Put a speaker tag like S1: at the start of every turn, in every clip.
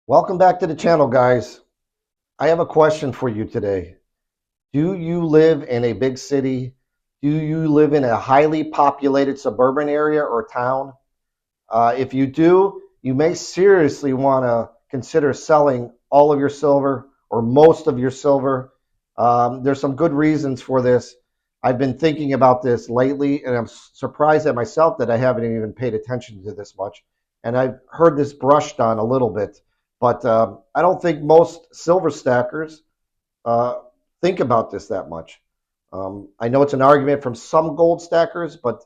S1: Welcome back to the channel, guys. I have a question for you today. Do you live in a big city? Do you live in a highly populated suburban area or town? If you do, you may seriously want to consider selling all of your silver or most of your silver. There's some good reasons for this. I've been thinking about this lately, and I'm surprised at myself that I haven't even paid attention to this much. And I've heard this brushed on a little bit, but I don't think most silver stackers uh, think about this that much. I know it's an argument from some gold stackers, but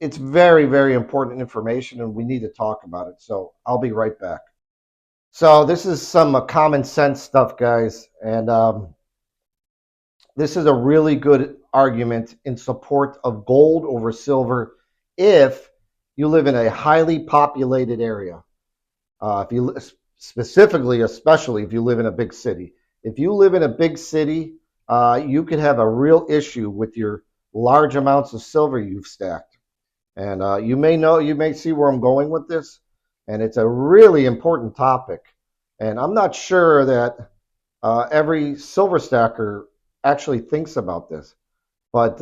S1: it's very, very important information, and we need to talk about it. So I'll be right back. So this is some common sense stuff, guys, and this is a really good argument in support of gold over silver if you live in a highly populated area. If you specifically, especially if you live in a big city. If you live in a big city, you could have a real issue with your large amounts of silver you've stacked. And you may see where I'm going with this, and it's a really important topic. And I'm not sure that every silver stacker actually thinks about this. But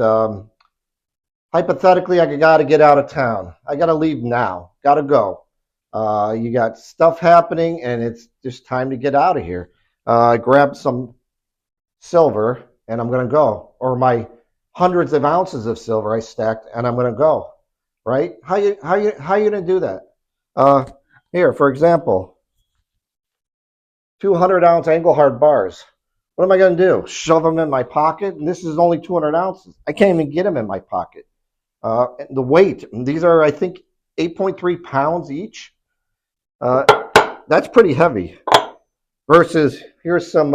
S1: hypothetically, I got to get out of town. I got to leave now. Got to go. You got stuff happening, and it's just time to get out of here. I grabbed some silver, and I'm going to go. Or my hundreds of ounces of silver I stacked, and I'm going to go. Right? How you going to do that? Here, for example, 200-ounce Engelhard bars. What am I going to do? Shove them in my pocket? And this is only 200 ounces. I can't even get them in my pocket. The weight, these are, I think, 8.3 pounds each. That's pretty heavy. Versus, here's some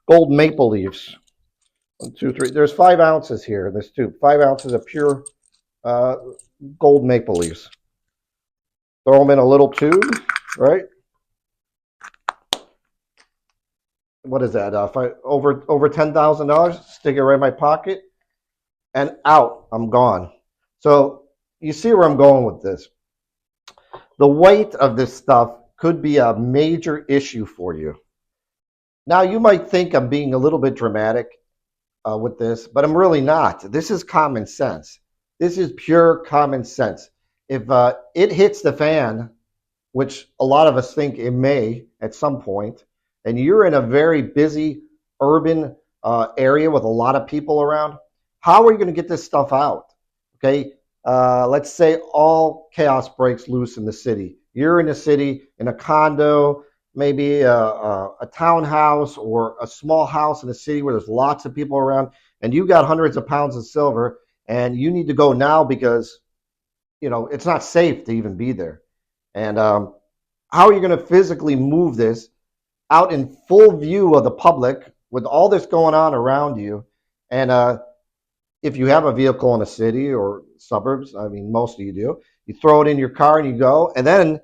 S1: gold maple leaves. 1, 2, 3. There's 5 ounces here in this tube. 5 ounces of pure gold maple leaves. Throw them in a little tube, right? What is that? Over $10,000. Stick it right in my pocket, and out. I'm gone. So you see where I'm going with this. The weight of this stuff could be a major issue for you. Now, you might think I'm being a little bit dramatic with this, but I'm really not. This is common sense. This is pure common sense. If it hits the fan, which a lot of us think it may at some point, and you're in a very busy urban area with a lot of people around, how are you going to get this stuff out? Okay, let's say all chaos breaks loose in the city. You're in a city, in a condo, maybe a townhouse or a small house in a city where there's lots of people around, and you got hundreds of pounds of silver, and you need to go now because it's not safe to even be there. And how are you going to physically move this out in full view of the public with all this going on around you? And if you have a vehicle in a city or suburbs, I mean, most of you do, you throw it in your car and you go, and then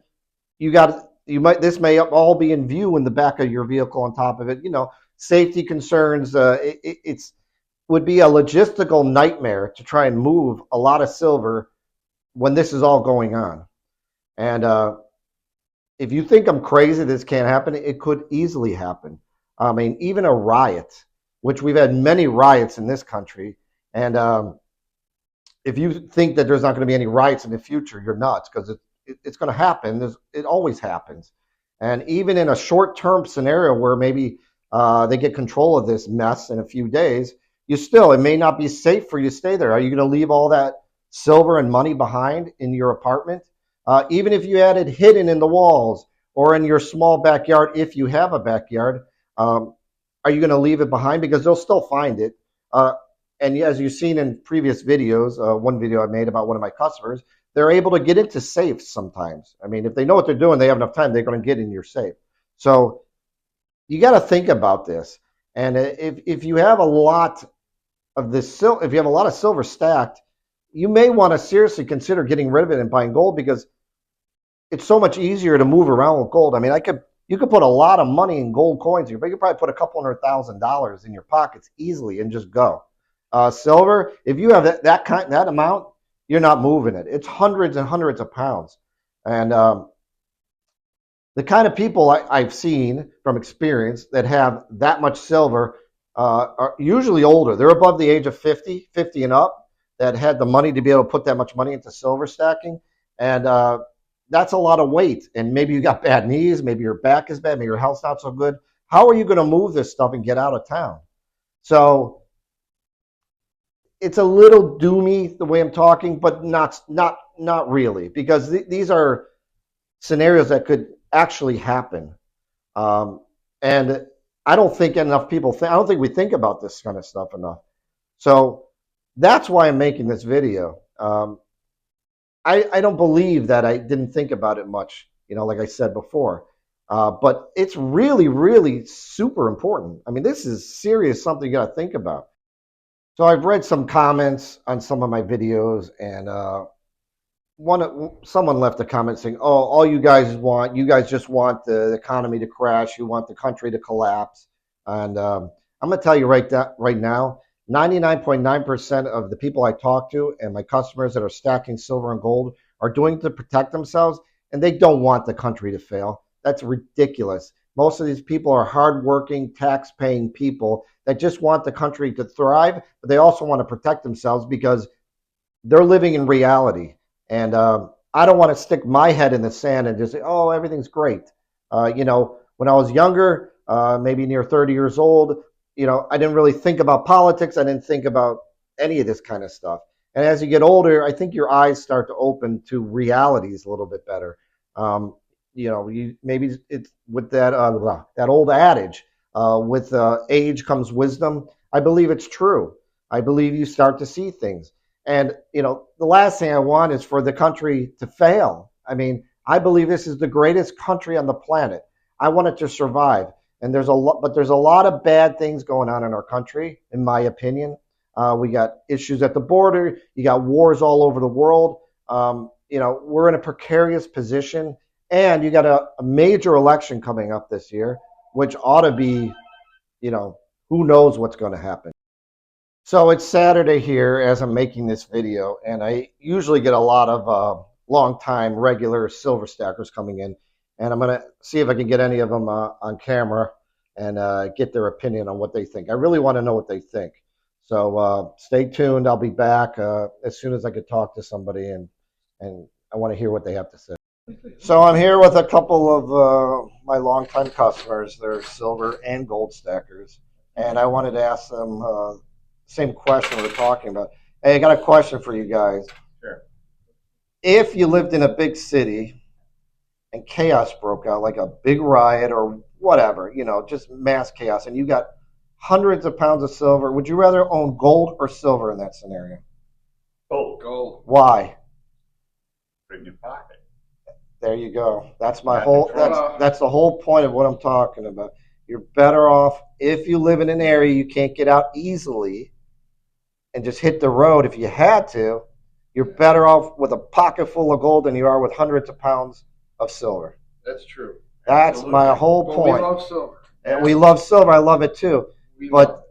S1: this may all be in view in the back of your vehicle on top of it. Safety concerns. It's would be a logistical nightmare to try and move a lot of silver when this is all going on. And if you think I'm crazy, this can't happen, it could easily happen. I mean, even a riot, which we've had many riots in this country, and if you think that there's not going to be any riots in the future, you're nuts, because it's going to happen. It always happens. And even in a short-term scenario where maybe they get control of this mess in a few days, it may not be safe for you to stay there. Are you going to leave all that silver and money behind in your apartment? Even if you had it hidden in the walls or in your small backyard, if you have a backyard, are you going to leave it behind? Because they'll still find it. And as you've seen in previous videos, one video I made about one of my customers, they're able to get into safes sometimes. I mean, if they know what they're doing, they have enough time, they're going to get in your safe. So you got to think about this. And if you have a lot of this if you have a lot of silver stacked, you may want to seriously consider getting rid of it and buying gold, because it's so much easier to move around with gold. I mean, you could put a lot of money in gold coins here, but you could probably put a couple $100,000 in your pockets easily and just go. Silver, if you have that amount, you're not moving it. It's hundreds and hundreds of pounds. And The kind of people I've seen from experience that have that much silver are usually older. They're above the age of 50, 50 and up, that had the money to be able to put that much money into silver stacking. And that's a lot of weight. And maybe you got bad knees, maybe your back is bad, maybe your health's not so good. How are you going to move this stuff and get out of town? So it's a little doomy the way I'm talking, but not really, because these are scenarios that could actually happen. And I don't think enough people think. I don't think we think about this kind of stuff enough. So that's why I'm making this video. I don't believe that I didn't think about it much. Like I said before. But it's really, really super important. I mean, this is serious, something you got to think about. So I've read some comments on some of my videos, and someone left a comment saying, "Oh, all you guys just want the economy to crash. You want the country to collapse." And I'm going to tell you right now, 99.9% of the people I talk to and my customers that are stacking silver and gold are doing it to protect themselves, and they don't want the country to fail. That's ridiculous. Most of these people are hardworking, tax-paying people that just want the country to thrive, but they also want to protect themselves because they're living in reality. And I don't want to stick my head in the sand and just say, "Oh, everything's great." When I was younger, maybe near 30 years old, I didn't really think about politics. I didn't think about any of this kind of stuff. And as you get older, I think your eyes start to open to realities a little bit better. Maybe it's with that old adage, with age comes wisdom. I believe it's true. I believe you start to see things. And, the last thing I want is for the country to fail. I mean, I believe this is the greatest country on the planet. I want it to survive. And there's a lot of bad things going on in our country, in my opinion. We got issues at the border. You got wars all over the world. We're in a precarious position. And you got a major election coming up this year, which ought to be, who knows what's going to happen. So it's Saturday here as I'm making this video, and I usually get a lot of long-time regular silver stackers coming in, and I'm going to see if I can get any of them on camera and get their opinion on what they think. I really want to know what they think. So stay tuned. I'll be back as soon as I could talk to somebody, and I want to hear what they have to say. So I'm here with a couple of my longtime customers. They're silver and gold stackers, and I wanted to ask them same question we were talking about. Hey, I got a question for you guys.
S2: Sure.
S1: If you lived in a big city and chaos broke out, like a big riot or whatever, just mass chaos, and you got hundreds of pounds of silver, would you rather own gold or silver in that scenario?
S2: Gold.
S1: Why?
S2: Bring your pocket.
S1: There you go. That's my that's the whole point of what I'm talking about. You're better off if you live in an area you can't get out easily and just hit the road if you had to. You're better off with a pocket full of gold than you are with hundreds of pounds of silver.
S2: That's true.
S1: That's Absolutely. My whole point.
S2: We love silver.
S1: And we love silver. I love it too. But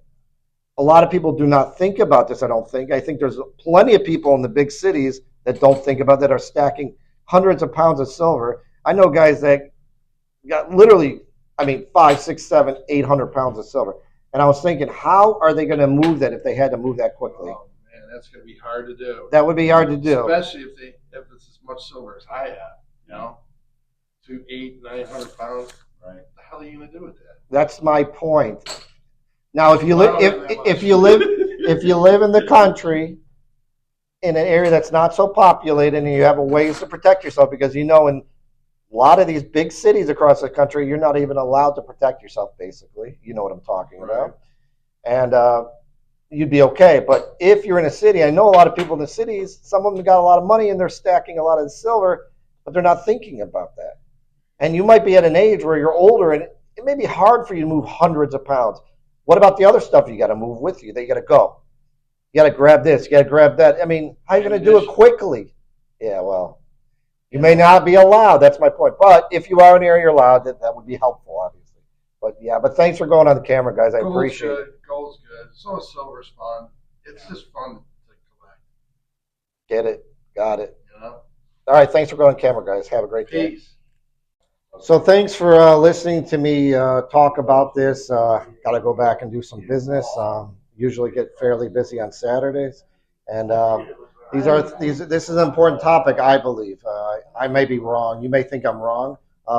S1: a lot of people do not think about this, I don't think. I think there's plenty of people in the big cities that don't think about that, are stacking hundreds of pounds of silver. I know guys that got literally, 5, 6, 7, 800 pounds of silver. And I was thinking, how are they going to move that if they had to move that quickly?
S2: Oh, man, that's going to be hard to do.
S1: That would be hard to do.
S2: Especially if it's as much silver as I have, 2, 8, 900 pounds. Right. What the hell are you going to do with that?
S1: That's my point. Now, if you live in the country, in an area that's not so populated, and you have a ways to protect yourself, because in a lot of these big cities across the country, you're not even allowed to protect yourself, basically. You know what I'm talking about. And you'd be okay. But if you're in a city, I know a lot of people in the cities, some of them got a lot of money and they're stacking a lot of the silver, but they're not thinking about that. And you might be at an age where you're older and it may be hard for you to move hundreds of pounds. What about the other stuff you got to move with you? That you got to go. You got to grab this. You got to grab that. How are you going to do it quickly? Yeah, well, you may not be allowed. That's my point. But if you are in an area you're allowed, that would be helpful, obviously. But thanks for going on the camera, guys. I appreciate it.
S2: Gold's good. So is silver's fun. It's just fun to collect.
S1: Get it. Got it. All right. Thanks for going on camera, guys. Have a great day.
S2: Peace.
S1: So thanks for listening to me talk about this. Got to go back and do some business. Usually get fairly busy on Saturdays, and these. This is an important topic, I believe. I may be wrong. You may think I'm wrong.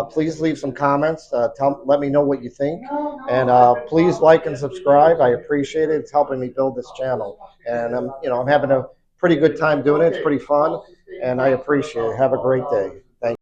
S1: Please leave some comments. Let me know what you think, and please like and subscribe. I appreciate it. It's helping me build this channel, and I'm having a pretty good time doing it. It's pretty fun, and I appreciate it. Have a great day.